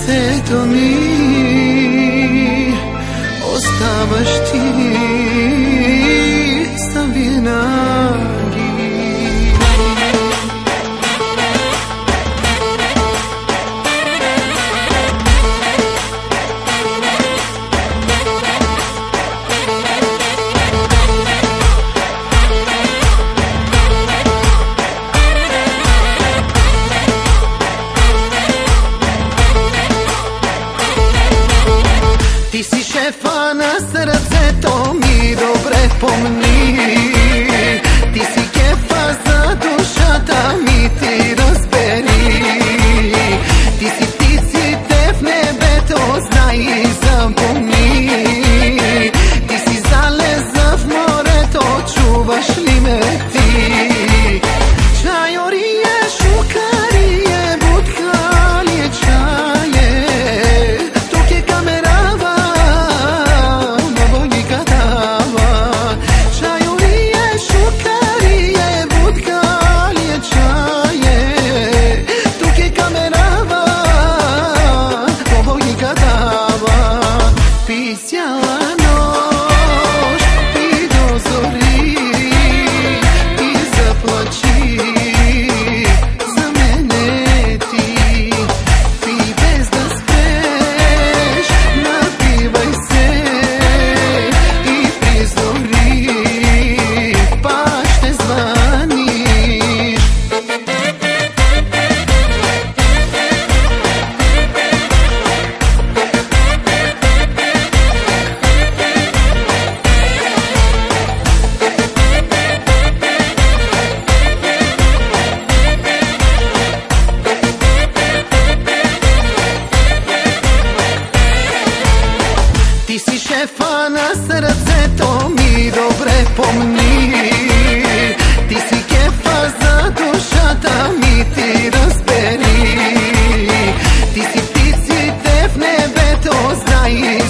srceto mi ostavaš ti sa vjenagi. Ti si šefa na srce, to mi dobre pomni. Ti si kefa za dušata, mi ti razberi. Ti si ptici te v nebe, to znaj i zapomni. Ti si zaleza v more, to čuvaš li me ti. Čajorije, šukarije, budhalije, čaje, tuk je kamerava, pisjala noć, ti dozori i zaplači za mene ti. Ti bez da speš, napivaj se i prizori, baš te zvaniš. Ti si šefa na srce, to mi dobre pomni. Ti si kefa za dušata, mi ti razberi. Ti si ptici te v nebe, to znaj.